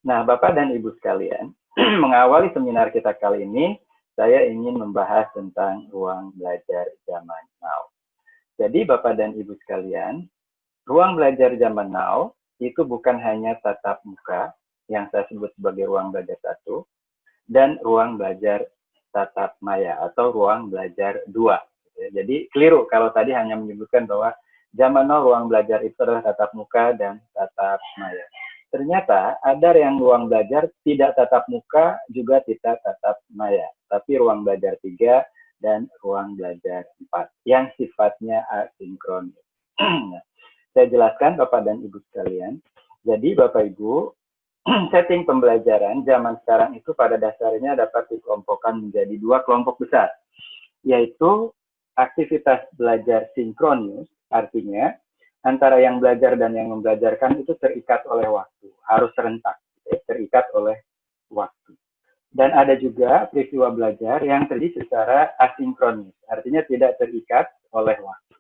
Nah, Bapak dan Ibu sekalian, mengawali seminar kita kali ini, saya ingin membahas tentang ruang belajar zaman now. Jadi, Bapak dan Ibu sekalian, ruang belajar zaman now itu bukan hanya tatap muka yang saya sebut sebagai ruang belajar satu dan ruang belajar tatap maya atau ruang belajar dua. Jadi keliru kalau tadi hanya menyebutkan bahwa zaman now ruang belajar itu adalah tatap muka dan tatap maya. Ternyata ada yang ruang belajar tidak tatap muka juga tidak tatap maya, tapi ruang belajar 3 dan ruang belajar 4 yang sifatnya asinkron. Nah, saya jelaskan Bapak dan Ibu sekalian. Jadi Bapak Ibu, setting pembelajaran zaman sekarang itu pada dasarnya dapat dikelompokkan menjadi dua kelompok besar, yaitu aktivitas belajar sinkronus, artinya antara yang belajar dan yang membelajarkan itu terikat oleh waktu, harus serentak, terikat oleh waktu. Dan ada juga peristiwa belajar yang terjadi secara asinkronis, artinya tidak terikat oleh waktu,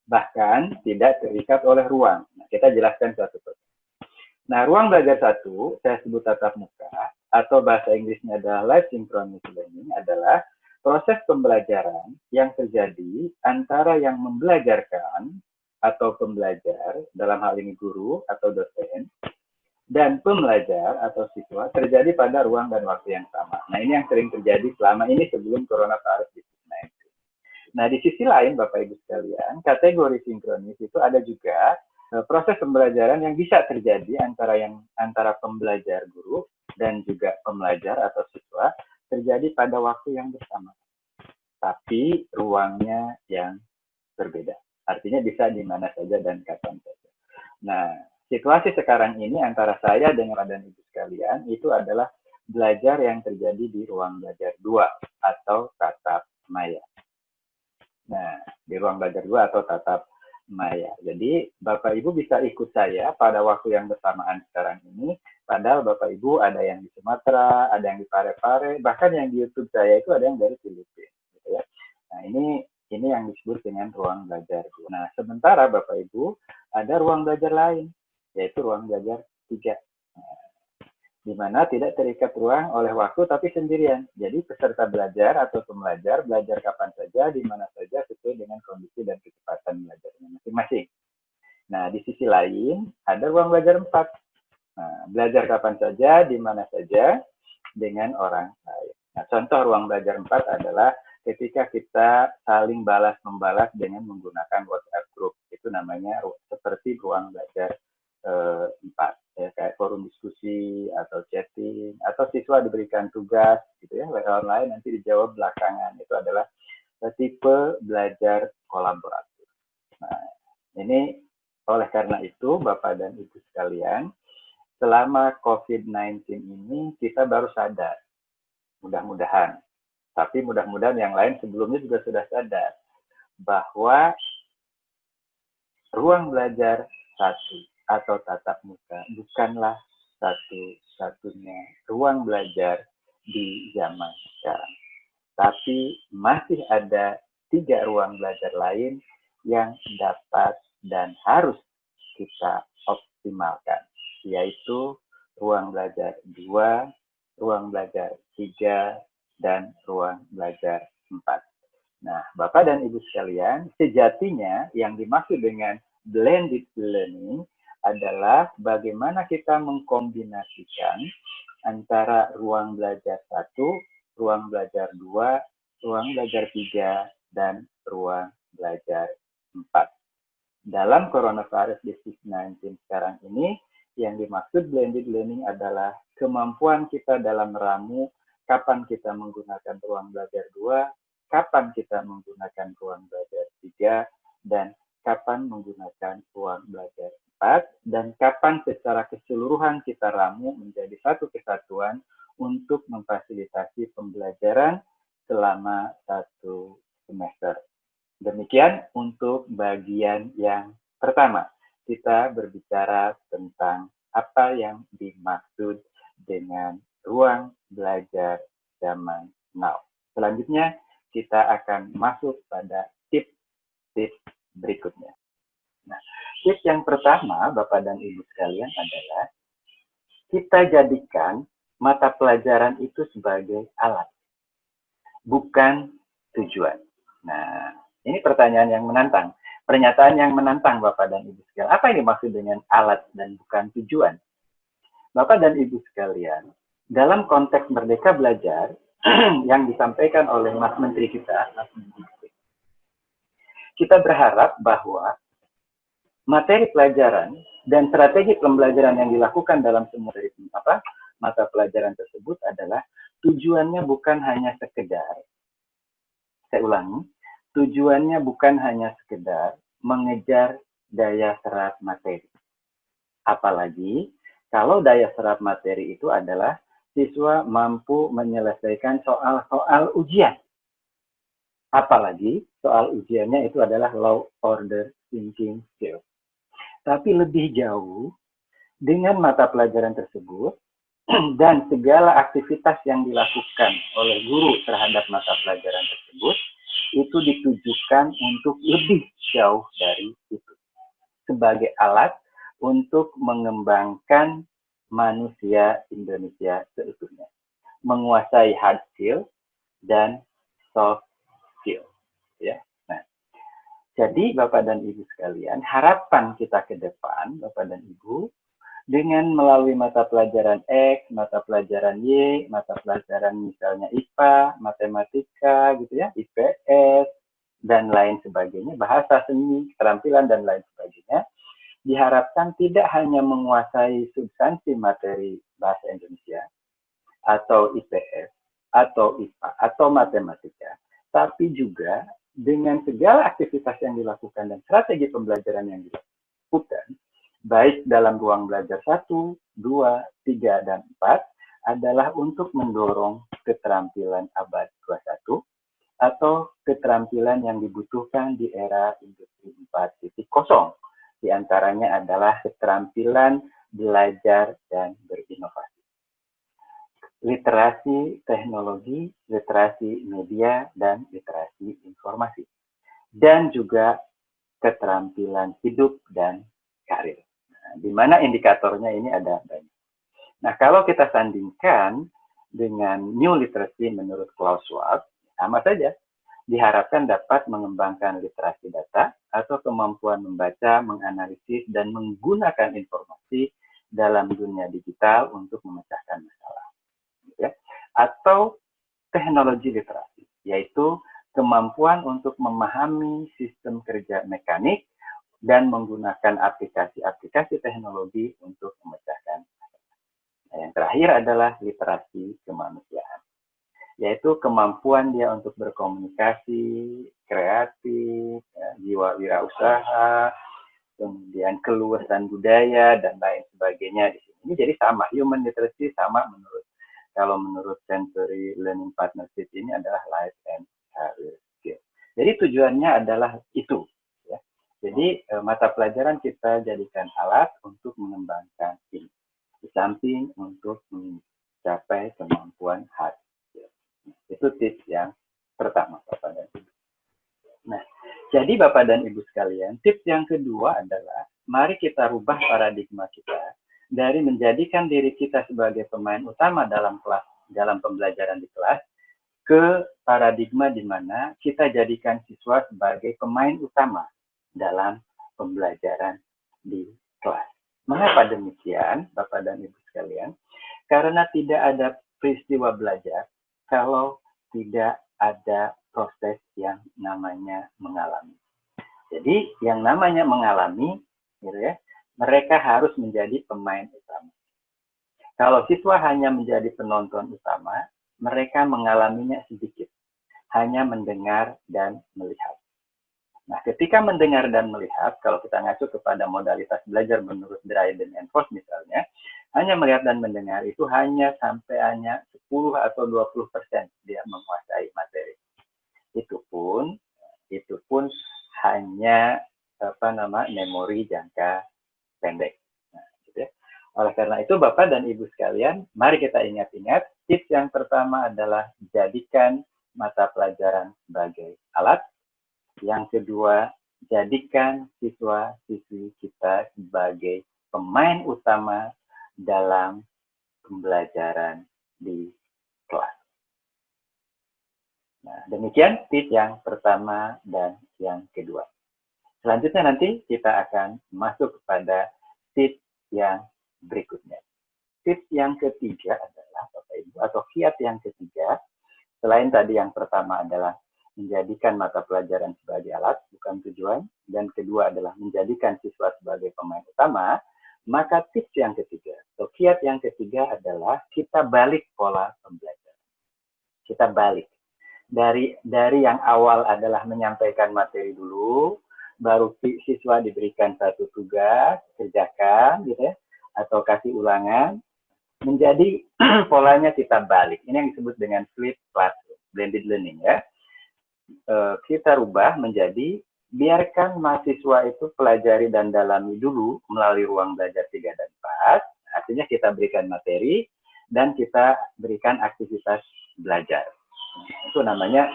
bahkan tidak terikat oleh ruang. Nah, kita jelaskan satu persatu. Nah, ruang belajar satu, saya sebut tatap muka, atau bahasa Inggrisnya adalah live synchronous learning, adalah proses pembelajaran yang terjadi antara yang membelajarkan atau pembelajar, dalam hal ini guru atau dosen, dan pembelajar atau siswa terjadi pada ruang dan waktu yang sama. Nah, ini yang sering terjadi selama ini sebelum coronavirus COVID-19. Nah, di sisi lain, Bapak Ibu sekalian, kategori sinkronis itu ada juga proses pembelajaran yang bisa terjadi antara pembelajar guru dan juga pembelajar atau siswa terjadi pada waktu yang bersama, tapi ruangnya yang berbeda. Artinya bisa di mana saja dan kapan saja. Nah, situasi sekarang ini antara saya dengan Bapak dan Ibu sekalian itu adalah belajar yang terjadi di ruang belajar 2 atau tatap maya. Nah, di ruang belajar 2 atau tatap maya. Jadi, Bapak Ibu bisa ikut saya pada waktu yang bersamaan sekarang ini. Padahal Bapak Ibu ada yang di Sumatera, ada yang di Parepare, bahkan yang di YouTube saya itu ada yang dari Filipina. Gitu ya. Nah, ini yang disebut dengan ruang belajar. Nah, sementara Bapak Ibu ada ruang belajar lain, yaitu ruang belajar 3. Nah, di mana tidak terikat ruang oleh waktu tapi sendirian. Jadi peserta belajar atau pembelajar belajar kapan saja, di mana saja sesuai dengan kondisi dan kecepatan belajarnya masing-masing. Nah, di sisi lain ada ruang belajar 4. Nah, belajar kapan saja, di mana saja, dengan orang lain. Nah, contoh ruang belajar 4 adalah ketika kita saling balas-membalas dengan menggunakan WhatsApp group. Itu namanya seperti ruang belajar 4. Ya, kayak forum diskusi atau chatting, atau siswa diberikan tugas gitu ya, online nanti dijawab belakangan. Itu adalah tipe belajar kolaboratif. Nah, ini oleh karena itu Bapak dan Ibu sekalian, selama COVID-19 ini kita baru sadar, mudah-mudahan, tapi mudah-mudahan yang lain sebelumnya juga sudah sadar, bahwa ruang belajar satu atau tatap muka bukanlah satu-satunya ruang belajar di zaman sekarang. Tapi masih ada 3 ruang belajar lain yang dapat dan harus kita optimalkan, yaitu ruang belajar 2, ruang belajar 3, dan ruang belajar 4. Nah, Bapak dan Ibu sekalian, sejatinya yang dimaksud dengan blended learning adalah bagaimana kita mengkombinasikan antara ruang belajar 1, ruang belajar 2, ruang belajar 3, dan ruang belajar 4. Dalam coronavirus disease 19 sekarang ini, yang dimaksud blended learning adalah kemampuan kita dalam meramu kapan kita menggunakan ruang belajar 2, kapan kita menggunakan ruang belajar 3, dan kapan menggunakan ruang belajar 4, dan kapan secara keseluruhan kita ramu menjadi satu kesatuan untuk memfasilitasi pembelajaran selama 1 semester. Demikian untuk bagian yang pertama. Kita berbicara tentang apa yang dimaksud dengan ruang belajar zaman now. Selanjutnya, kita akan masuk pada tips berikutnya. Nah, tips yang pertama, Bapak dan Ibu sekalian, adalah kita jadikan mata pelajaran itu sebagai alat, bukan tujuan. Nah, ini pertanyaan yang menantang. Pernyataan yang menantang Bapak dan Ibu sekalian. Apa yang dimaksud dengan alat dan bukan tujuan? Bapak dan Ibu sekalian, dalam konteks Merdeka Belajar yang disampaikan oleh Mas Menteri kita, Mas Menteri, kita berharap bahwa materi pelajaran dan strategi pembelajaran yang dilakukan dalam semua dari mata pelajaran tersebut adalah tujuannya bukan hanya sekedar, saya ulangi, tujuannya bukan hanya sekedar mengejar daya serap materi. Apalagi kalau daya serap materi itu adalah siswa mampu menyelesaikan soal-soal ujian. Apalagi soal ujiannya itu adalah low order thinking skill. Tapi lebih jauh, dengan mata pelajaran tersebut dan segala aktivitas yang dilakukan oleh guru terhadap mata pelajaran tersebut, itu ditujukan untuk lebih jauh dari itu. Sebagai alat untuk mengembangkan manusia Indonesia seutuhnya. Menguasai hard skill dan soft skill. Ya. Nah, jadi Bapak dan Ibu sekalian, harapan kita ke depan, Bapak dan Ibu, dengan melalui mata pelajaran X, mata pelajaran Y, mata pelajaran misalnya IPA, matematika, gitu ya, IPS, dan lain sebagainya, bahasa seni, keterampilan, dan lain sebagainya, diharapkan tidak hanya menguasai substansi materi bahasa Indonesia, atau IPS, atau IPA, atau matematika, tapi juga dengan segala aktivitas yang dilakukan dan strategi pembelajaran yang dilakukan, baik dalam ruang belajar 1, 2, 3, dan 4, adalah untuk mendorong keterampilan abad 21 atau keterampilan yang dibutuhkan di era industri 4.0. Di antaranya adalah keterampilan belajar dan berinovasi. Literasi teknologi, literasi media, dan literasi informasi. Dan juga keterampilan hidup dan karir. Nah, di mana indikatornya ini ada banyak. Nah, kalau kita sandingkan dengan New Literacy menurut Klaus Schwab, sama saja. Diharapkan dapat mengembangkan literasi data atau kemampuan membaca, menganalisis, dan menggunakan informasi dalam dunia digital untuk memecahkan masalah. Ya. Atau teknologi literasi, yaitu kemampuan untuk memahami sistem kerja mekanik dan menggunakan aplikasi-aplikasi teknologi untuk memecahkan masalah. Nah, yang terakhir adalah literasi kemanusiaan, yaitu kemampuan dia untuk berkomunikasi, kreatif, ya, jiwa wirausaha, kemudian keluasan budaya, dan lain sebagainya di sini. Ini jadi sama, human literacy sama kalau menurut Sensory Learning Partnership ini adalah life and career skill. Jadi tujuannya adalah itu. Ya. Jadi mata pelajaran kita jadikan alat untuk mengembangkan ini. Di samping untuk mencapai kemampuan hard. Itu tips yang pertama, Bapak dan Ibu. Nah, jadi Bapak dan Ibu sekalian, tips yang kedua adalah mari kita rubah paradigma kita dari menjadikan diri kita sebagai pemain utama dalam kelas, dalam pembelajaran di kelas, ke paradigma di mana kita jadikan siswa sebagai pemain utama dalam pembelajaran di kelas. Mengapa demikian, Bapak dan Ibu sekalian? Karena tidak ada peristiwa belajar kalau tidak ada proses yang namanya mengalami. Jadi yang namanya mengalami, gitu ya, mereka harus menjadi pemain utama. Kalau siswa hanya menjadi penonton utama, mereka mengalaminya sedikit, hanya mendengar dan melihat. Nah, ketika mendengar dan melihat, kalau kita ngacu kepada modalitas belajar menurut Dryden and Voss misalnya, hanya melihat dan mendengar itu hanya sampai 10 atau 20% dia menguasai materi. Itu pun hanya memori jangka pendek. Nah, gitu ya. Oleh karena itu, Bapak dan Ibu sekalian, mari kita ingat-ingat, tips yang pertama adalah jadikan mata pelajaran sebagai alat. Yang kedua, jadikan siswa-siswi kita sebagai pemain utama dalam pembelajaran di kelas. Nah, demikian tips yang pertama dan yang kedua. Selanjutnya nanti kita akan masuk kepada tips yang berikutnya. Tips yang ketiga adalah, Bapak Ibu, atau kiat yang ketiga, selain tadi yang pertama adalah menjadikan mata pelajaran sebagai alat, bukan tujuan, dan kedua adalah menjadikan siswa sebagai pemain utama, maka tips yang ketiga, atau kiat yang ketiga adalah kita balik pola pembelajaran. Kita balik. Dari yang awal adalah menyampaikan materi dulu, baru siswa diberikan satu tugas, kerjakan, gitu ya, atau kasih ulangan, menjadi polanya kita balik. Ini yang disebut dengan split classroom, blended learning ya. Kita rubah menjadi biarkan mahasiswa itu pelajari dan dalami dulu melalui ruang belajar 3 dan 4. Artinya kita berikan materi dan kita berikan aktivitas belajar. Itu namanya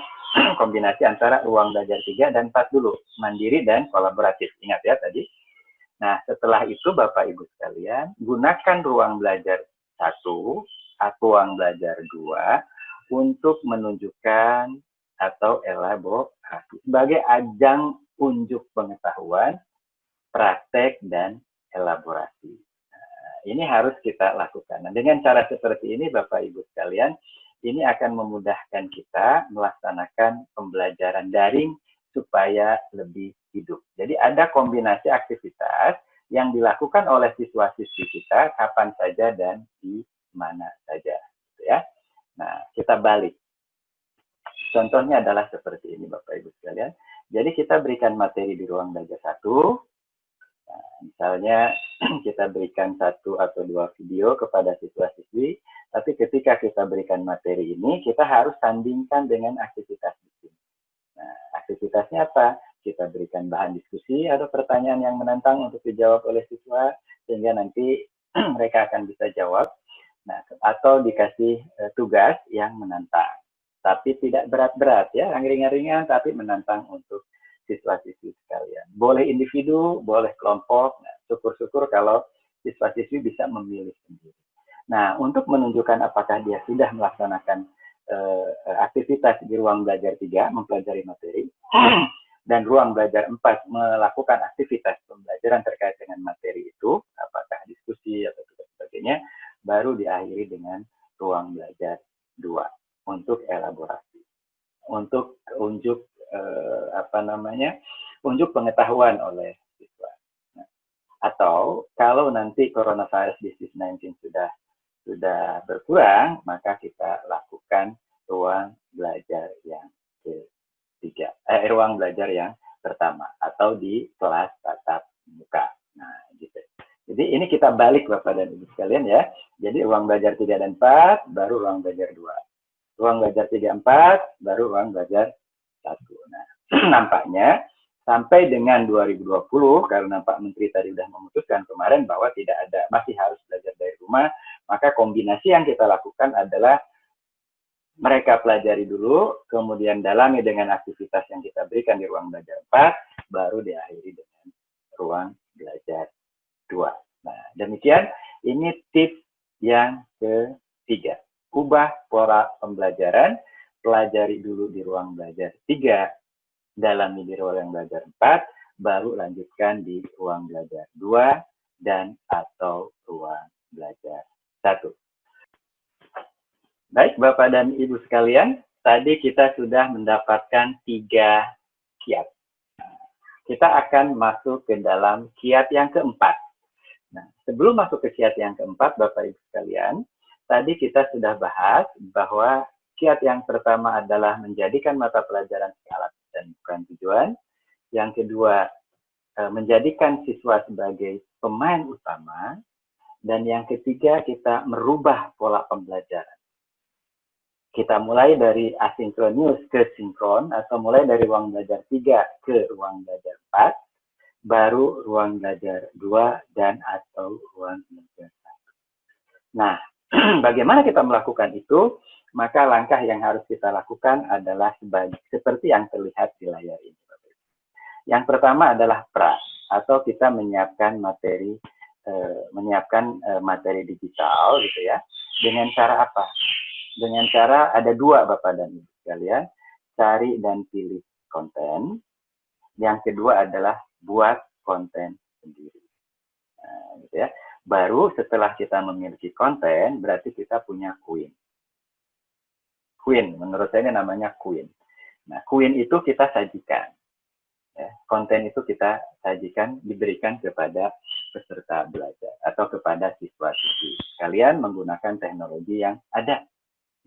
kombinasi antara ruang belajar 3 dan 4 dulu, mandiri dan kolaboratif. Ingat ya tadi. Nah, setelah itu Bapak Ibu sekalian, gunakan ruang belajar 1 atau ruang belajar 2 untuk menunjukkan atau elaborasi sebagai ajang unjuk pengetahuan, praktek, dan elaborasi. Nah, ini harus kita lakukan. Nah, dengan cara seperti ini Bapak Ibu sekalian, ini akan memudahkan kita melaksanakan pembelajaran daring supaya lebih hidup. Jadi ada kombinasi aktivitas yang dilakukan oleh siswa-siswi kita kapan saja dan di mana saja. Gitu ya. Nah, kita balik. Contohnya adalah seperti ini Bapak Ibu sekalian. Jadi kita berikan materi di ruang belajar 1. Nah, misalnya kita berikan 1 atau 2 video kepada siswa-siswi, tapi ketika kita berikan materi ini, kita harus sandingkan dengan aktivitas di sini. Nah, aktivitasnya apa? Kita berikan bahan diskusi atau pertanyaan yang menantang untuk dijawab oleh siswa, sehingga nanti mereka akan bisa jawab. Nah, atau dikasih tugas yang menantang. Tapi tidak berat-berat ya, ringan-ringan tapi menantang untuk siswa-siswi sekalian. Boleh individu, boleh kelompok. Nah, syukur-syukur kalau siswa-siswi bisa memilih sendiri. Nah, untuk menunjukkan apakah dia sudah melaksanakan aktivitas di ruang belajar 3, mempelajari materi, dan ruang belajar 4 melakukan aktivitas pembelajaran terkait dengan materi itu, apakah diskusi atau sebagainya, baru diakhiri dengan ruang belajar 2. Untuk elaborasi, untuk unjuk unjuk pengetahuan oleh siswa. Nah, atau kalau nanti coronavirus disease 19 sudah berkurang, maka kita lakukan ruang belajar yang ketiga, ruang belajar yang pertama, atau di kelas tatap muka. Nah, gitu. Jadi ini kita balik Bapak dan Ibu sekalian ya. Jadi ruang belajar 3 dan 4, baru ruang belajar 2. Ruang belajar 3-4, baru ruang belajar 1. Nah, nampaknya sampai dengan 2020, karena Pak Menteri tadi sudah memutuskan kemarin bahwa tidak ada, masih harus belajar dari rumah, maka kombinasi yang kita lakukan adalah mereka pelajari dulu, kemudian dalami dengan aktivitas yang kita berikan di ruang belajar 4, baru diakhiri dengan ruang belajar 2. Nah, demikian ini tips yang ketiga. Ubah pola pembelajaran, pelajari dulu di ruang belajar 3, dalami di ruang belajar 4, baru lanjutkan di ruang belajar 2 dan atau ruang belajar 1. Baik Bapak dan Ibu sekalian, tadi kita sudah mendapatkan 3 kiat. Kita akan masuk ke dalam kiat yang keempat. Nah, sebelum masuk ke kiat yang keempat Bapak Ibu sekalian, tadi kita sudah bahas bahwa kiat yang pertama adalah menjadikan mata pelajaran alat dan bukan tujuan. Yang kedua, menjadikan siswa sebagai pemain utama. Dan yang ketiga, kita merubah pola pembelajaran. Kita mulai dari asinkronus ke sinkron, atau mulai dari ruang belajar 3 ke ruang belajar 4, baru ruang belajar 2 dan atau ruang belajar 1. Nah, bagaimana kita melakukan itu? Maka langkah yang harus kita lakukan adalah seperti yang terlihat di layar ini. Yang pertama adalah pra, atau kita menyiapkan materi digital gitu ya. Dengan cara apa? Dengan cara ada dua Bapak dan Ibu sekalian, cari dan pilih konten. Yang kedua adalah buat konten sendiri. Nah, gitu ya. Baru setelah kita memiliki konten, berarti kita punya queen. Queen, menurut saya ini namanya queen. Nah, queen itu kita sajikan. Ya, konten itu kita sajikan, diberikan kepada peserta belajar atau kepada siswa-siswi. Kalian menggunakan teknologi yang ada.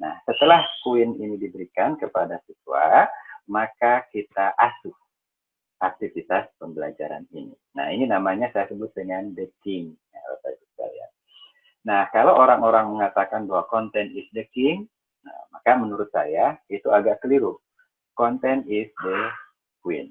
Nah, setelah queen ini diberikan kepada siswa, maka kita asuh aktivitas pembelajaran ini. Nah, ini namanya saya sebut dengan the king. Ya, Bapak Ibu sekalian. Nah, kalau orang-orang mengatakan bahwa content is the king, nah, maka menurut saya itu agak keliru. Content is the queen.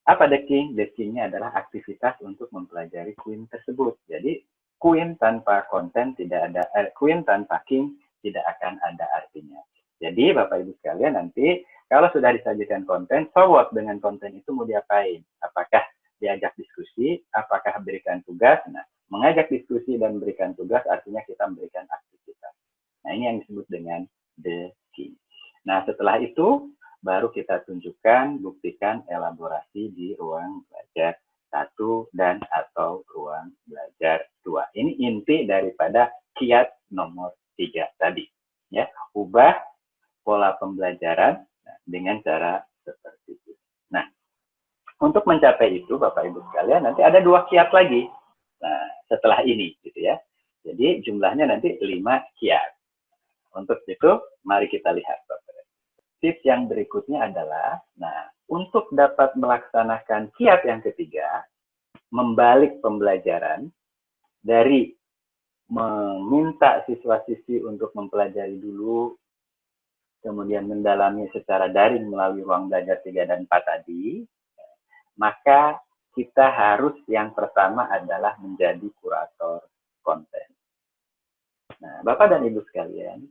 Apa the king? The king-nya adalah aktivitas untuk mempelajari queen tersebut. Jadi, queen tanpa konten tidak ada, queen tanpa king tidak akan ada artinya. Jadi, Bapak Ibu sekalian nanti kalau sudah disajikan konten, so what dengan konten itu mau diapain? Apakah diajak diskusi? Apakah berikan tugas? Nah, mengajak diskusi dan memberikan tugas artinya kita memberikan aktivitas. Nah, ini yang disebut dengan the king. Nah, setelah itu baru kita tunjukkan, buktikan elaborasi di ruang belajar 1 dan atau ruang belajar 2. Ini inti daripada kiat nomor 3 tadi. Ya, ubah pola pembelajaran dengan cara seperti itu. Nah, untuk mencapai itu, Bapak Ibu sekalian, nanti ada 2 kiat lagi. Nah, setelah ini, gitu ya. Jadi jumlahnya nanti 5 kiat. Untuk itu, mari kita lihat, Bapak. Tips yang berikutnya adalah, nah, untuk dapat melaksanakan kiat yang ketiga, membalik pembelajaran dari meminta siswa-siswi untuk mempelajari dulu, kemudian mendalami secara daring melalui ruang belajar 3 dan 4 tadi, maka kita harus yang pertama adalah menjadi kurator konten. Nah, Bapak dan Ibu sekalian,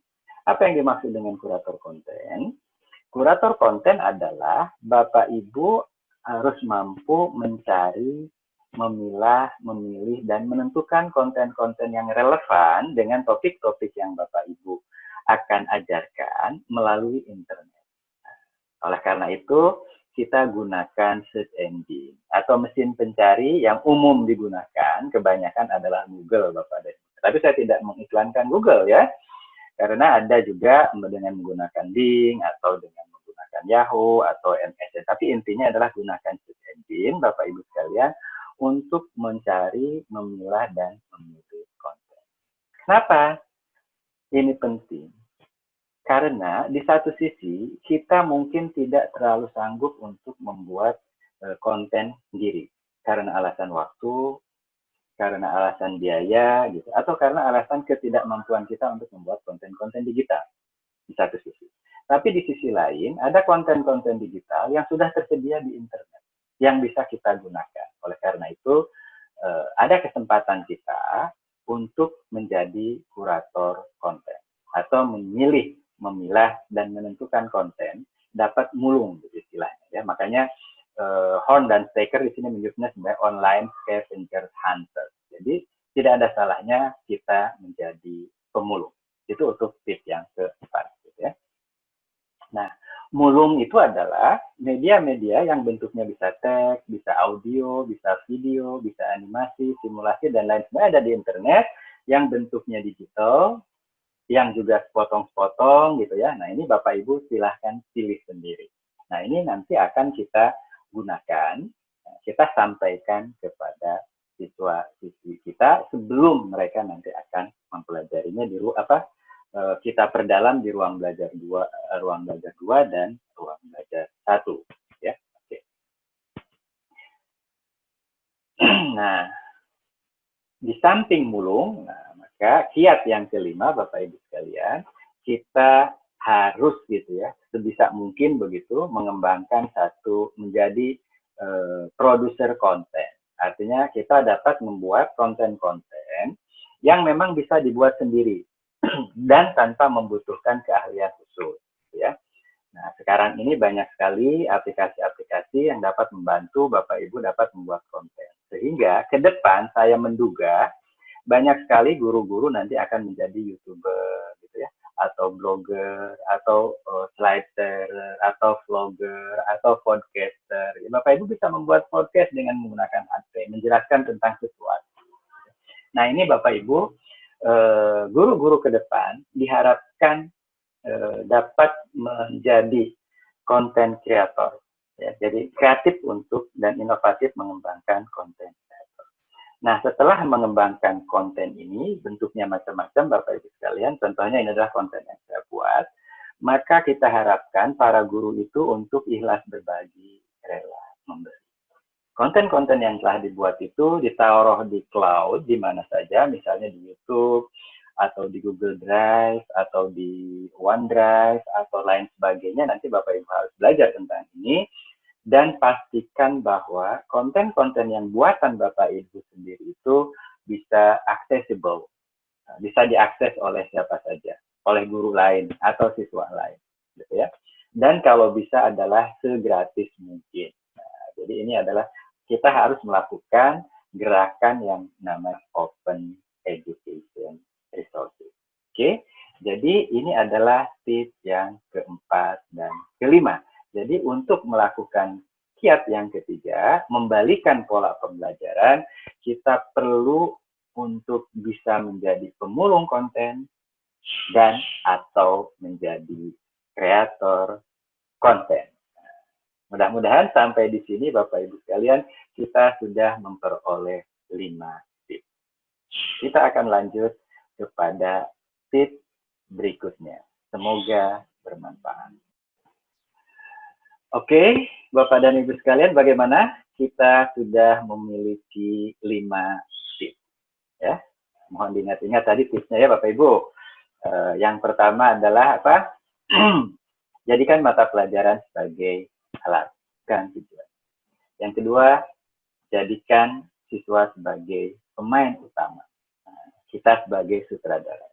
apa yang dimaksud dengan kurator konten? Kurator konten adalah Bapak Ibu harus mampu mencari, memilah, memilih, dan menentukan konten-konten yang relevan dengan topik-topik yang Bapak Ibu akan ajarkan melalui internet. Oleh karena itu, kita gunakan search engine atau mesin pencari yang umum digunakan, kebanyakan adalah Google, Bapak dan Ibu. Tapi saya tidak mengiklankan Google ya, karena ada juga dengan menggunakan Bing atau dengan menggunakan Yahoo atau MSN. Tapi intinya adalah gunakan search engine, Bapak Ibu sekalian, untuk mencari, memilah, dan memilih konten. Kenapa ini penting? Karena di satu sisi kita mungkin tidak terlalu sanggup untuk membuat konten sendiri. Karena alasan waktu, karena alasan biaya, gitu, atau karena alasan ketidakmampuan kita untuk membuat konten-konten digital di satu sisi. Tapi di sisi lain ada konten-konten digital yang sudah tersedia di internet yang bisa kita gunakan. Oleh karena itu ada kesempatan kita untuk menjadi kurator konten atau memilih, memilah dan menentukan konten dapat mulung istilahnya ya. Makanya Horn dan Staker di sini menyebutnya sebagai online scavenger hunter. Jadi tidak ada salahnya kita menjadi pemulung. Itu untuk tips yang keempat. Gitu ya. Nah, mulung itu adalah media-media yang bentuknya bisa teks, bisa audio, bisa video, bisa animasi, simulasi, dan lain sebagainya ada di internet yang bentuknya digital, yang juga sepotong-sepotong gitu ya. Nah, ini Bapak Ibu silahkan pilih sendiri. Nah, ini nanti akan kita gunakan, kita sampaikan kepada siswa-siswi kita sebelum mereka nanti akan mempelajarinya di kita perdalam di ruang belajar 2 dan ruang belajar 1 ya. Oke. Nah, di samping mulung, nah, maka kiat yang kelima Bapak Ibu sekalian, kita harus gitu ya, sebisa mungkin begitu mengembangkan menjadi produser konten. Artinya kita dapat membuat konten-konten yang memang bisa dibuat sendiri dan tanpa membutuhkan keahlian khusus, ya. Nah, sekarang ini banyak sekali aplikasi-aplikasi yang dapat membantu Bapak Ibu dapat membuat konten. Sehingga ke depan saya menduga banyak sekali guru-guru nanti akan menjadi YouTuber gitu ya, atau blogger, atau slider, atau vlogger, atau podcaster. Bapak Ibu bisa membuat podcast dengan menggunakan HP, menjelaskan tentang sesuatu. Nah, ini Bapak Ibu, guru-guru ke depan diharapkan dapat menjadi konten kreator. Ya, jadi kreatif untuk dan inovatif mengembangkan konten kreator. Nah, setelah mengembangkan konten ini, bentuknya macam-macam, Bapak Ibu sekalian, contohnya ini adalah konten yang saya buat, maka kita harapkan para guru itu untuk ikhlas berbagi, rela memberi. Konten-konten yang telah dibuat itu ditaruh di cloud, di mana saja, misalnya di YouTube, atau di Google Drive, atau di OneDrive, atau lain sebagainya. Nanti Bapak Ibu harus belajar tentang ini, dan pastikan bahwa konten-konten yang buatan Bapak Ibu sendiri itu bisa accessible, bisa diakses oleh siapa saja, oleh guru lain atau siswa lain, gitu ya. Dan kalau bisa adalah segratis mungkin. Nah, jadi ini adalah kita harus melakukan gerakan yang namanya open education resources. Oke, jadi ini adalah tips yang keempat dan kelima. Jadi untuk melakukan kiat yang ketiga, membalikan pola pembelajaran, kita perlu untuk bisa menjadi pemulung konten dan atau menjadi kreator konten. Mudah-mudahan sampai di sini Bapak Ibu sekalian kita sudah memperoleh 5 tips. Kita akan lanjut kepada tips berikutnya. Semoga bermanfaat. Oke, Bapak dan Ibu sekalian, bagaimana? Kita sudah memiliki 5 tips. Ya, mohon diingat-ingat tadi tipsnya ya Bapak Ibu. Yang pertama adalah apa? Jadikan mata pelajaran sebagai alat, bukan tujuan. Yang kedua, jadikan siswa sebagai pemain utama. Kita sebagai sutradara.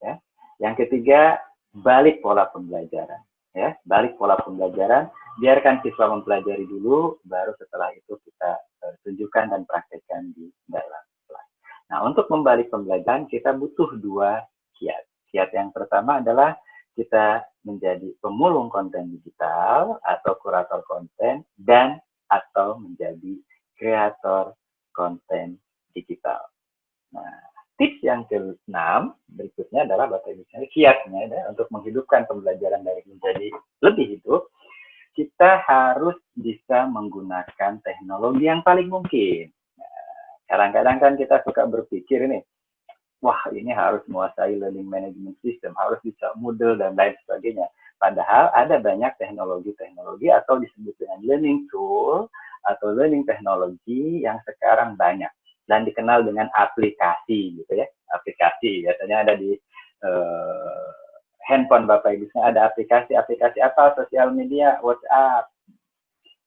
Ya. Yang ketiga, balik pola pembelajaran. Ya, balik pola pembelajaran, biarkan siswa mempelajari dulu, baru setelah itu kita tunjukkan dan praktekkan di dalam kelas. Nah, untuk membalik pembelajaran kita butuh 2 kiat. Kiat yang pertama adalah kita menjadi pemulung konten digital atau kurator konten dan atau menjadi kreator konten digital. Nah, tips yang ke-6 berikutnya adalah Bapak Ibu sekalian kiatnya ya, untuk menghidupkan pembelajaran dari menjadi lebih hidup, kita harus bisa menggunakan teknologi yang paling mungkin. Kadang-kadang kan kita suka berpikir ini, wah ini harus menguasai learning management system, harus bisa Moodle dan lain sebagainya. Padahal ada banyak teknologi-teknologi atau disebut dengan learning tool atau learning technology yang sekarang banyak dan dikenal dengan aplikasi gitu ya. Aplikasi biasanya ada di handphone Bapak Ibu, ada aplikasi-aplikasi apa, sosial media, WhatsApp,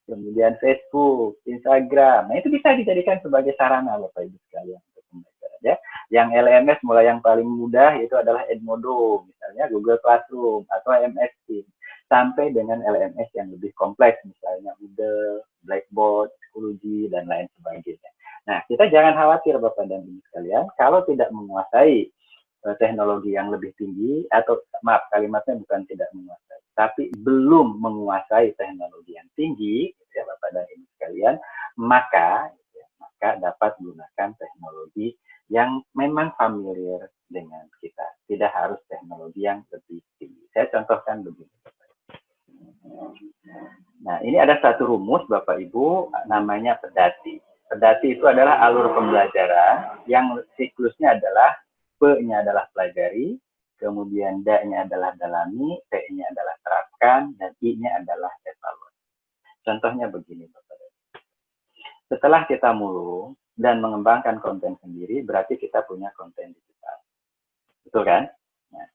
kemudian Facebook, Instagram. Nah, itu bisa dijadikan sebagai sarana Bapak Ibu sekalian untuk pembelajaran ya. Yang LMS mulai yang paling mudah itu adalah Edmodo, misalnya Google Classroom atau MS Teams, sampai dengan LMS yang lebih kompleks misalnya Moodle, Blackboard, Schoology dan lain sebagainya. Nah, kita jangan khawatir Bapak dan Ibu sekalian kalau tidak menguasai teknologi yang lebih tinggi, atau maaf kalimatnya bukan tidak menguasai, tapi belum menguasai teknologi yang tinggi, ya Bapak dan Ibu sekalian, maka dapat menggunakan teknologi yang memang familiar dengan kita. Tidak harus teknologi yang lebih tinggi. Saya contohkan begini. Nah, ini ada satu rumus Bapak Ibu, namanya pedati. Pedati itu adalah alur pembelajaran yang siklusnya adalah P-nya adalah pelajari, kemudian D-nya adalah dalami, T-nya adalah terapkan, dan I-nya adalah evaluasi. Contohnya begini Bapak Ibu. Setelah kita mulung dan mengembangkan konten sendiri, berarti kita punya konten digital. Betul kan? Nah,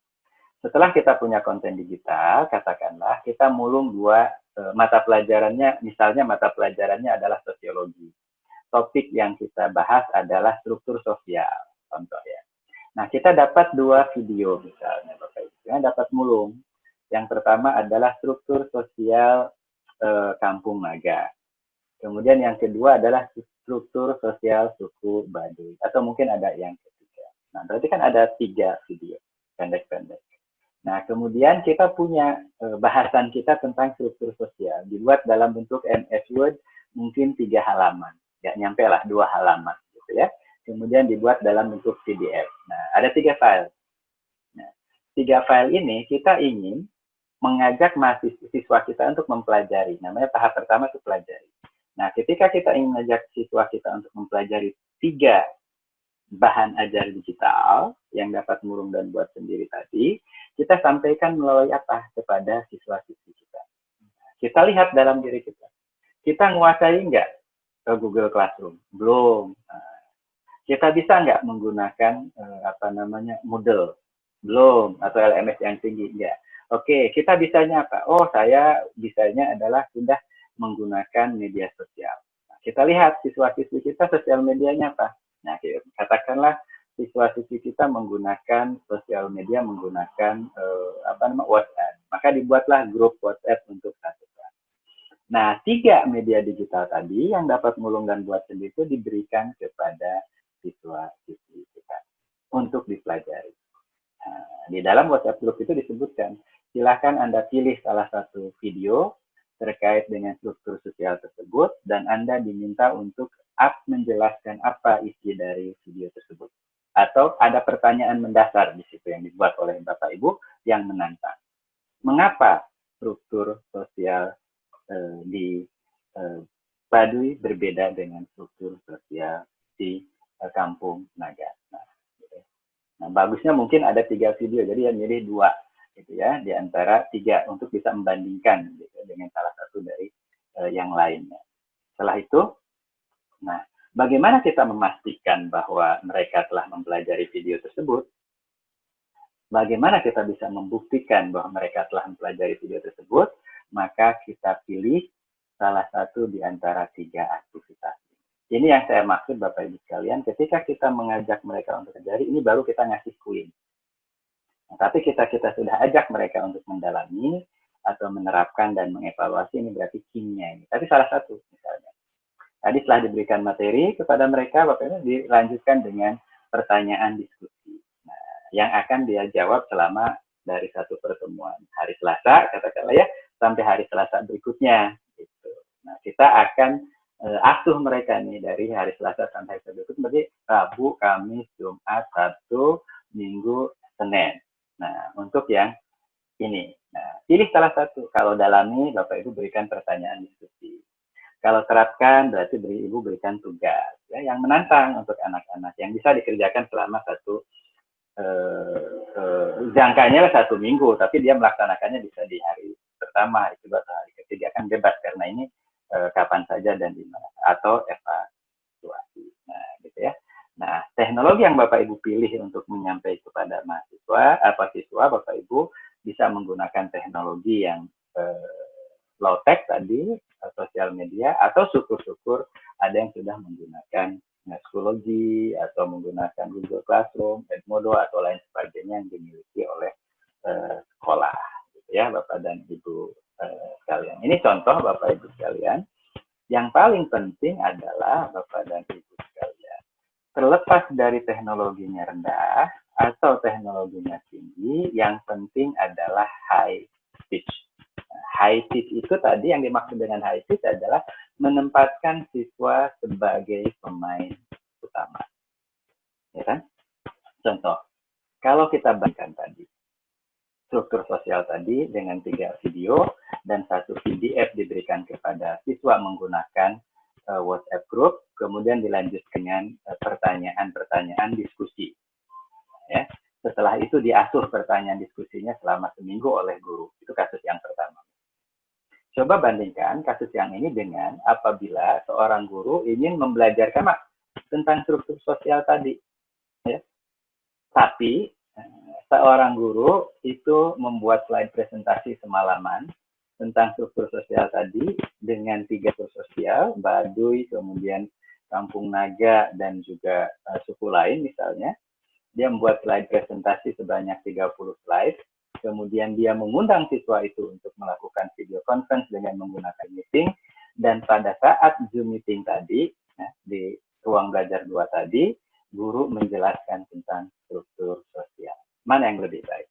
setelah kita punya konten digital, katakanlah kita mulung 2 mata pelajarannya, misalnya mata pelajarannya adalah sosiologi. Topik yang kita bahas adalah struktur sosial, contoh ya. Nah, kita dapat 2 video misalnya, Bapak Ibu. Yang dapat mulung. Yang pertama adalah struktur sosial kampung naga. Kemudian yang kedua adalah struktur sosial suku Baduy. Atau mungkin ada yang ketiga. Nah, berarti kan ada 3 video pendek-pendek. Nah, kemudian kita punya bahasan kita tentang struktur sosial dibuat dalam bentuk MS Word mungkin 3 halaman. Ya, nyampe lah 2 halaman gitu ya. Kemudian dibuat dalam bentuk PDF. Nah, ada 3 file. Nah, 3 file ini kita ingin mengajak mahasiswa kita untuk mempelajari. Namanya tahap pertama itu pelajari. Nah, ketika kita ingin mengajak siswa kita untuk mempelajari 3 bahan ajar digital yang dapat murung dan buat sendiri tadi, kita sampaikan melalui apa kepada siswa-siswi kita. Kita lihat dalam diri kita. Kita menguasai nggak ke Google Classroom? Belum. Kita bisa nggak menggunakan Moodle? Belum. Atau LMS yang tinggi? Enggak. Oke, kita bisanya apa? Oh, saya bisanya adalah sudah menggunakan media sosial. Nah, kita lihat siswa-siswi kita sosial medianya apa? Nah, katakanlah siswa-siswi kita menggunakan sosial media menggunakan WhatsApp. Maka dibuatlah grup WhatsApp untuk satu kelas. Nah, 3 media digital tadi yang dapat mulung dan buat sendiri itu diberikan kepada siswa-siswi kita untuk dipelajari. Nah, di dalam WhatsApp group itu disebutkan, silahkan Anda pilih salah satu video terkait dengan struktur sosial tersebut dan Anda diminta untuk menjelaskan apa isi dari video tersebut. Atau ada pertanyaan mendasar di situ yang dibuat oleh Bapak Ibu yang menantang. Mengapa struktur sosial di Baduy berbeda dengan struktur sosial di Kampung Naga? Nah, bagusnya mungkin ada 3 video, jadi yang milih 2 gitu ya, di antara 3 untuk bisa membandingkan gitu, dengan salah satu dari yang lainnya. Setelah itu, nah, bagaimana kita memastikan bahwa mereka telah mempelajari video tersebut? Bagaimana kita bisa membuktikan bahwa mereka telah mempelajari video tersebut? Maka kita pilih salah satu di antara 3 aktivitas. Ini yang saya maksud Bapak Ibu sekalian, ketika kita mengajak mereka untuk belajar, ini baru kita ngasih kuis. Nah, tapi kita sudah ajak mereka untuk mendalami atau menerapkan dan mengevaluasi, ini berarti kimia ini. Tapi salah satu misalnya. Tadi setelah diberikan materi kepada mereka, Bapak Ibu dilanjutkan dengan pertanyaan diskusi. Nah, yang akan dia jawab selama dari satu pertemuan. Hari Selasa, katakanlah ya, sampai hari Selasa berikutnya. Gitu. Nah, kita akan asuh mereka nih dari hari Selasa sampai hari berikut, berarti Rabu, Kamis, Jumat, Sabtu, Minggu, Senin. Nah, untuk yang ini, nah, pilih salah satu. Kalau dalami, Bapak Ibu berikan pertanyaan diskusi. Kalau terapkan, berarti Ibu berikan tugas ya, yang menantang untuk anak-anak, yang bisa dikerjakan selama satu jangkanya 1 minggu, tapi dia melaksanakannya bisa di hari pertama, hari kedua, atau hari ketiga, kan bebas karena ini kapan saja dan di mana, atau evaluasi. Nah, gitu ya. Nah, teknologi yang Bapak Ibu pilih untuk menyampaikan kepada siswa, Bapak Ibu bisa menggunakan teknologi yang low tech tadi, sosial media, atau syukur-syukur ada yang sudah menggunakan Schoology atau menggunakan Google Classroom, Edmodo atau lain sebagainya yang dimiliki oleh sekolah, gitu ya, Bapak dan Ibu sekalian. Ini contoh Bapak Ibu sekalian. Yang paling penting adalah Bapak dan Ibu sekalian, terlepas dari teknologinya rendah atau teknologinya tinggi, yang penting adalah high pitch. High pitch itu tadi yang dimaksud dengan high pitch adalah menempatkan siswa sebagai pemain utama. Ya kan? Contoh, kalau kita bandingkan tadi struktur sosial tadi dengan 3 video dan 1 PDF diberikan kepada siswa menggunakan WhatsApp group, kemudian dilanjutkan dengan pertanyaan-pertanyaan diskusi. Ya. Setelah itu diasuh pertanyaan diskusinya selama seminggu oleh guru. Itu kasus yang pertama. Coba bandingkan kasus yang ini dengan apabila seorang guru ingin membelajarkan tentang struktur sosial tadi. Ya. Tapi seorang guru itu membuat slide presentasi semalaman tentang struktur sosial tadi dengan 3 struktur sosial, Baduy, kemudian Kampung Naga, dan juga suku lain misalnya. Dia membuat slide presentasi sebanyak 30 slide, kemudian dia mengundang siswa itu untuk melakukan video conference dengan menggunakan meeting, dan pada saat Zoom meeting tadi, Nah, di ruang belajar 2 tadi, guru menjelaskan tentang struktur sosial. Mana yang lebih baik?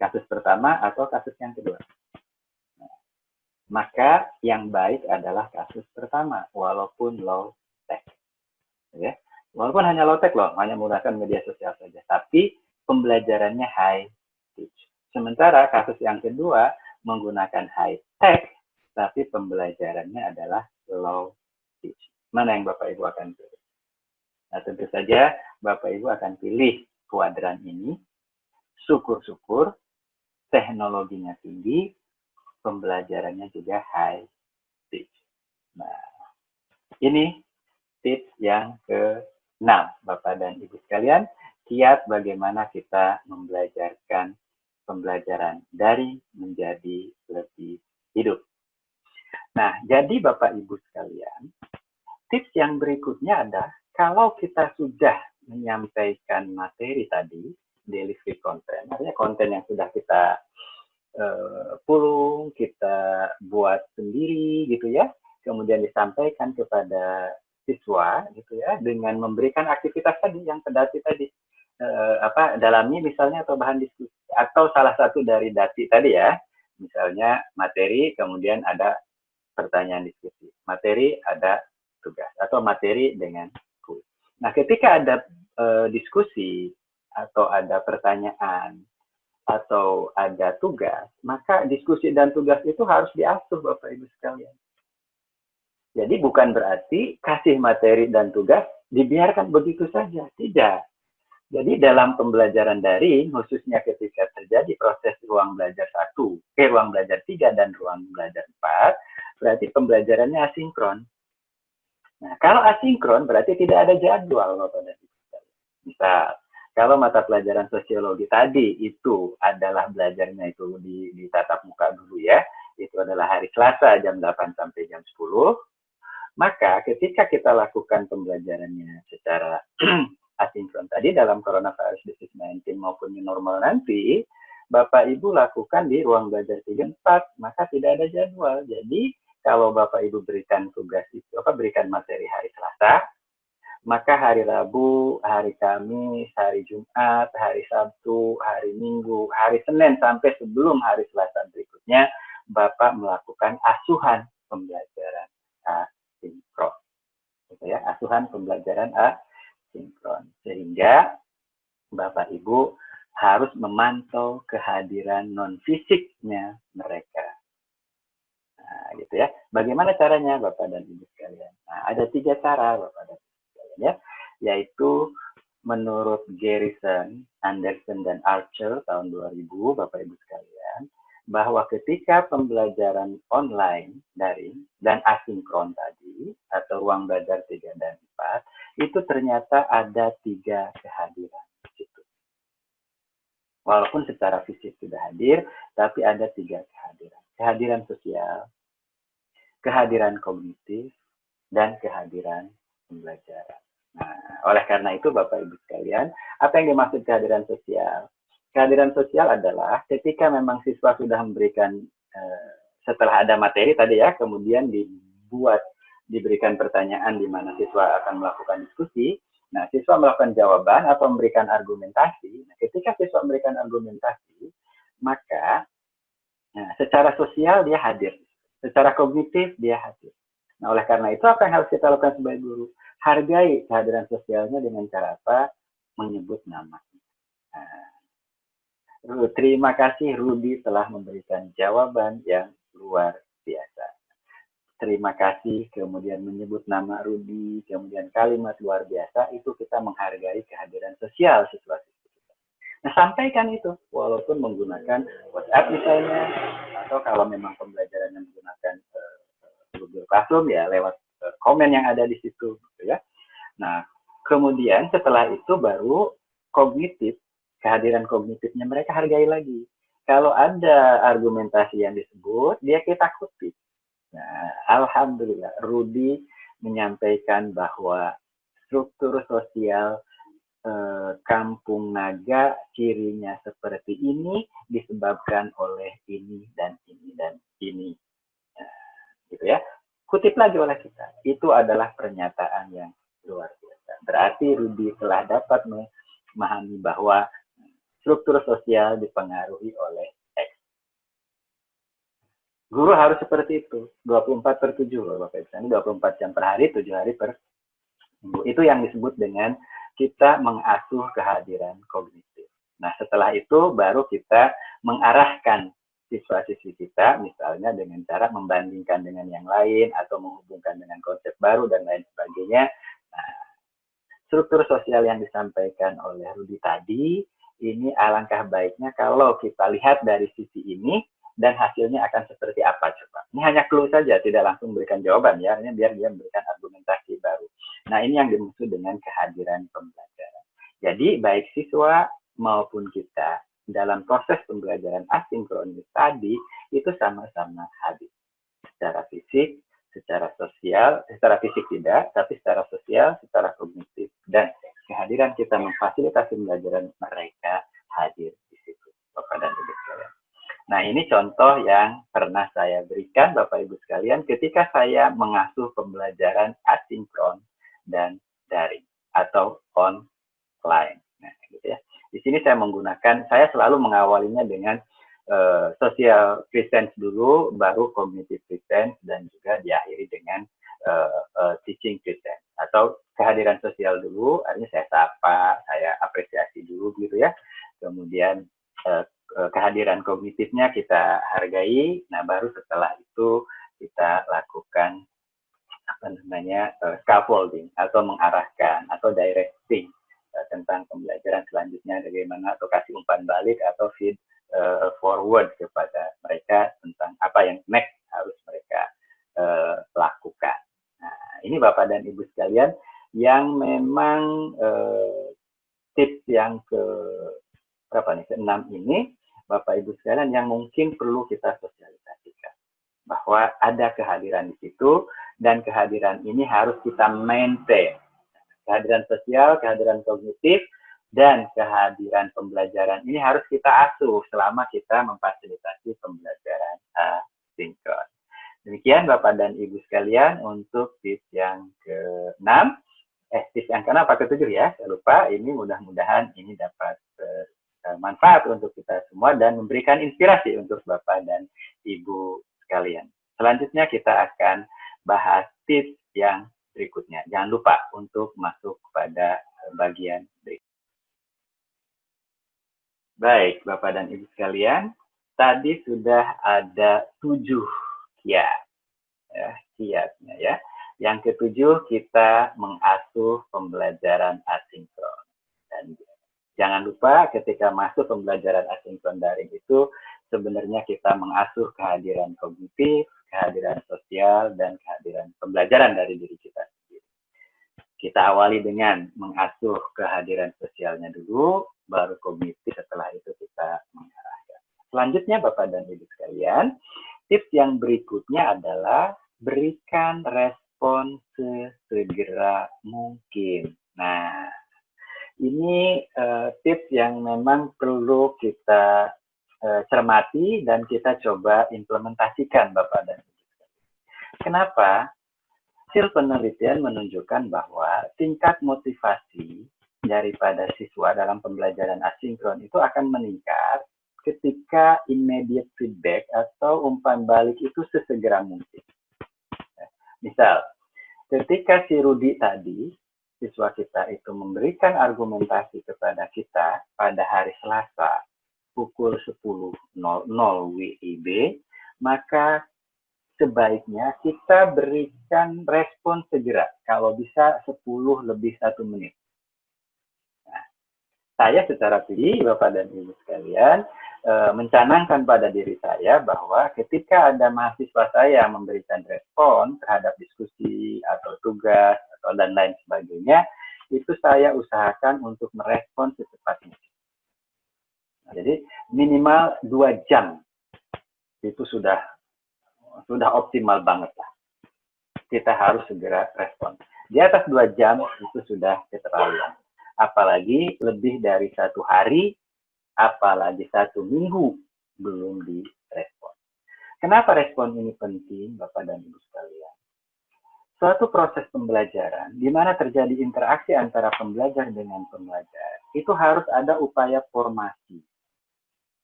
Kasus pertama atau kasus yang kedua? Nah, maka yang baik adalah kasus pertama, walaupun low tech. Ya. Walaupun hanya low tech loh, hanya menggunakan media sosial saja. Tapi pembelajarannya high tech. Sementara kasus yang kedua menggunakan high tech, tapi pembelajarannya adalah low tech. Mana yang Bapak Ibu akan pilih? Nah, tentu saja Bapak Ibu akan pilih kuadran ini. Syukur-syukur teknologinya tinggi, pembelajarannya juga high tech. Nah, ini tips yang ke-6, Bapak dan Ibu sekalian, kiat bagaimana kita membelajarkan pembelajaran daring menjadi lebih hidup. Nah, jadi Bapak Ibu sekalian, tips yang berikutnya adalah kalau kita sudah menyampaikan materi tadi, daily free content, artinya konten yang sudah kita pulung, kita buat sendiri gitu ya, kemudian disampaikan kepada siswa gitu ya, dengan memberikan aktivitas tadi yang pedati tadi, dalami misalnya atau bahan diskusi atau salah satu dari dati tadi ya, misalnya materi kemudian ada pertanyaan diskusi, materi ada tugas atau materi dengan kuis. Nah, ketika ada diskusi atau ada pertanyaan atau ada tugas, maka diskusi dan tugas itu harus diasuh Bapak Ibu sekalian. Jadi bukan berarti kasih materi dan tugas dibiarkan begitu saja, tidak. Jadi dalam pembelajaran daring, khususnya ketika terjadi proses ruang belajar 1, ruang belajar 3 dan ruang belajar 4, berarti pembelajarannya asinkron. Nah, kalau asinkron berarti tidak ada jadwal Bapak dan Ibu sekalian. Misal, kalau mata pelajaran sosiologi tadi itu adalah belajarnya itu di tatap muka dulu ya, itu adalah hari Selasa jam 8 sampai jam 10, maka ketika kita lakukan pembelajarannya secara asinkron tadi dalam coronavirus disease 19 maupun new normal nanti, Bapak Ibu lakukan di ruang belajar 3-4, maka tidak ada jadwal. Jadi kalau Bapak Ibu berikan tugas itu, berikan materi hari Selasa, maka hari Rabu, hari Kamis, hari Jumat, hari Sabtu, hari Minggu, hari Senin sampai sebelum hari Selasa berikutnya, Bapak melakukan asuhan pembelajaran asinkron. Gitu ya, asuhan pembelajaran asinkron. Sehingga Bapak Ibu harus memantau kehadiran non-fisiknya mereka. Nah, gitu ya. Bagaimana caranya Bapak dan Ibu sekalian? Nah, ada 3 cara Bapak dan Ibu sekalian ya, yaitu menurut Garrison, Anderson, dan Archer tahun 2000, Bapak Ibu sekalian, bahwa ketika pembelajaran online daring dan asinkron tadi, atau ruang belajar 3 dan 4, itu ternyata ada 3 kehadiran di situ. Walaupun secara fisik sudah hadir, tapi ada 3 kehadiran. Kehadiran sosial, kehadiran kognitif, dan kehadiran pembelajaran. Nah, oleh karena itu Bapak Ibu sekalian, apa yang dimaksud kehadiran sosial? Kehadiran sosial adalah ketika memang siswa sudah memberikan setelah ada materi tadi ya, kemudian diberikan pertanyaan di mana siswa akan melakukan diskusi. Nah, siswa melakukan jawaban atau memberikan argumentasi. Nah, ketika siswa memberikan argumentasi, maka secara sosial dia hadir, secara kognitif dia hadir. Nah, oleh karena itu apa yang harus kita lakukan sebagai guru? Hargai kehadiran sosialnya dengan cara apa? Menyebut nama. Nah, terima kasih Rudi telah memberikan jawaban yang luar biasa. Terima kasih, kemudian menyebut nama Rudi, kemudian kalimat luar biasa, itu kita menghargai kehadiran sosial siswa-siswa kita. Nah, sampaikan itu, walaupun menggunakan WhatsApp misalnya, atau kalau memang pembelajaran yang menggunakan Google Classroom ya lewat komen yang ada di situ, gitu ya. Nah, kemudian setelah itu baru kognitif, kehadiran kognitifnya mereka hargai lagi. Kalau ada argumentasi yang disebut, dia kita kutip. Nah, alhamdulillah, Rudi menyampaikan bahwa struktur sosial Kampung Naga cirinya seperti ini disebabkan oleh ini dan ini dan ini. Nah, gitu ya. kutip lagi oleh kita. Itu adalah pernyataan yang luar biasa. Berarti Rudy telah dapat memahami bahwa struktur sosial dipengaruhi oleh X. Guru harus seperti itu, 24/7 loh Bapak Ibu. 24 jam per hari, 7 hari per minggu. Itu yang disebut dengan kita mengasuh kehadiran kognitif. Nah, setelah itu baru kita mengarahkan siswa-siswi kita, misalnya dengan cara membandingkan dengan yang lain atau menghubungkan dengan konsep baru dan lain sebagainya. Nah, struktur sosial yang disampaikan oleh Rudy tadi, ini alangkah baiknya kalau kita lihat dari sisi ini dan hasilnya akan seperti apa coba. Ini hanya clue saja, tidak langsung memberikan jawaban ya, ini biar dia memberikan argumentasi baru. Nah, ini yang dimaksud dengan kehadiran pembelajaran. Jadi, baik siswa maupun kita dalam proses pembelajaran asinkronis tadi, itu sama-sama hadir. Secara fisik, secara sosial, secara fisik tidak, tapi secara sosial, secara kognitif, dan kehadiran kita memfasilitasi pembelajaran mereka hadir di situ, Bapak dan Ibu sekalian. Nah, ini contoh yang pernah saya berikan, Bapak Ibu sekalian, ketika saya mengasuh pembelajaran asinkron dan daring atau online. Nah, gitu ya. Di sini saya selalu mengawalinya dengan social presence dulu, baru cognitive presence, dan juga diakhiri dengan teaching presence. Atau kehadiran sosial dulu, artinya saya sapa, saya apresiasi dulu gitu ya. Kemudian kehadiran kognitifnya kita hargai, nah baru setelah itu kita lakukan scaffolding atau mengarahkan atau directing tentang pembelajaran selanjutnya bagaimana, atau kasih umpan balik atau feed forward kepada mereka tentang apa yang next harus mereka lakukan. Nah, ini Bapak dan Ibu sekalian yang memang tips yang ke-6 ini, Bapak Ibu sekalian, yang mungkin perlu kita sosialisasikan bahwa ada kehadiran di situ dan kehadiran ini harus kita maintain. Kehadiran sosial, kehadiran kognitif, dan kehadiran pembelajaran ini harus kita asuh selama kita memfasilitasi pembelajaran asinkron. Demikian Bapak dan Ibu sekalian untuk tips yang ke-6. Tips yang ke-6 apa ke-7 ya? Saya lupa. Ini mudah-mudahan ini dapat manfaat untuk kita semua dan memberikan inspirasi untuk Bapak dan Ibu sekalian. Selanjutnya kita akan bahas tips yang berikutnya. Jangan lupa untuk masuk pada bagian berikut. Baik, Bapak dan Ibu sekalian, tadi sudah ada 7 kiat. Kiatnya ya. Yang ke-7 kita mengasuh pembelajaran asinkron. Dan jangan lupa ketika masuk pembelajaran asinkron daring itu sebenarnya kita mengasuh kehadiran kognitif, kehadiran sosial, dan kehadiran pembelajaran dari diri kita sendiri. Kita awali dengan mengasuh kehadiran sosialnya dulu, baru kognitif, setelah itu kita mengarahkan. Selanjutnya Bapak dan Ibu sekalian, tips yang berikutnya adalah berikan respon sesegera mungkin. Nah, ini tips yang memang perlu kita cermati dan kita coba implementasikan Bapak dan Ibu. Kenapa? Hasil penelitian menunjukkan bahwa tingkat motivasi daripada siswa dalam pembelajaran asinkron itu akan meningkat ketika immediate feedback atau umpan balik itu sesegera mungkin. Misal, ketika si Rudy tadi, siswa kita itu memberikan argumentasi kepada kita pada hari Selasa, pukul 10.00 WIB, maka sebaiknya kita berikan respon segera, kalau bisa 10 lebih 1 menit. Nah, saya secara pribadi, Bapak dan Ibu sekalian, mencanangkan pada diri saya bahwa ketika ada mahasiswa saya memberikan respon terhadap diskusi atau tugas atau dan lain sebagainya, itu saya usahakan untuk merespon secepatnya. Jadi minimal 2 jam itu sudah optimal banget lah. Kita harus segera respon. Di atas 2 jam itu sudah keterlaluan. Apalagi lebih dari 1 hari, apalagi 1 minggu belum direspon. Kenapa respon ini penting, Bapak dan Ibu sekalian? suatu proses pembelajaran di mana terjadi interaksi antara pembelajar dengan pembelajar, itu harus ada upaya formasi,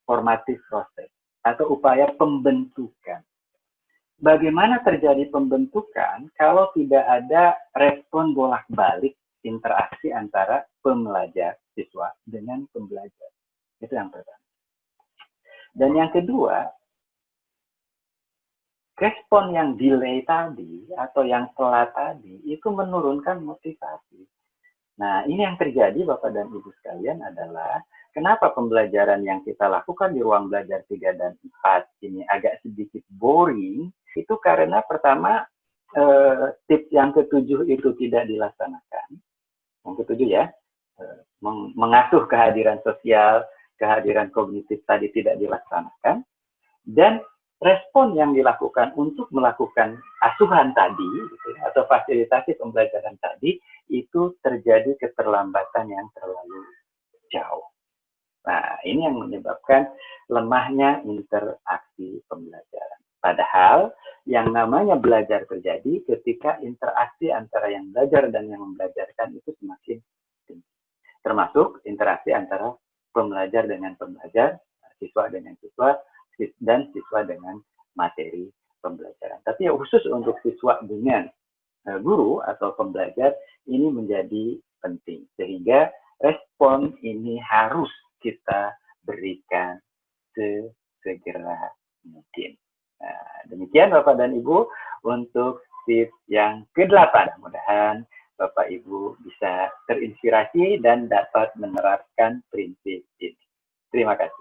formatif proses, atau upaya pembentukan. Bagaimana terjadi pembentukan kalau tidak ada respon bolak-balik interaksi antara pembelajar siswa dengan pembelajar? Itu yang pertama. Dan yang kedua, respon yang delay tadi atau yang telat tadi itu menurunkan motivasi. Nah, ini yang terjadi Bapak dan Ibu sekalian adalah kenapa pembelajaran yang kita lakukan di ruang belajar 3 dan 4 ini agak sedikit boring, itu karena pertama tips yang ketujuh itu tidak dilaksanakan. Yang ketujuh ya, mengasuh kehadiran sosial, kehadiran kognitif tadi tidak dilaksanakan. Dan respon yang dilakukan untuk melakukan asuhan tadi gitu, atau fasilitasi pembelajaran tadi itu terjadi keterlambatan yang terlalu jauh. Nah, ini yang menyebabkan lemahnya interaksi pembelajaran. Padahal yang namanya belajar terjadi ketika interaksi antara yang belajar dan yang membelajarkan itu semakin tinggi. Termasuk interaksi antara pembelajar dengan pembelajar, siswa dengan siswa, dan siswa dengan materi pembelajaran. Tapi khusus untuk siswa dengan guru atau pembelajar ini menjadi penting. Sehingga respon ini harus kita berikan sesegera mungkin. Nah, demikian Bapak dan Ibu untuk tips yang ke-8. Mudah-mudahan Bapak Ibu bisa terinspirasi dan dapat menerapkan prinsip ini. Terima kasih.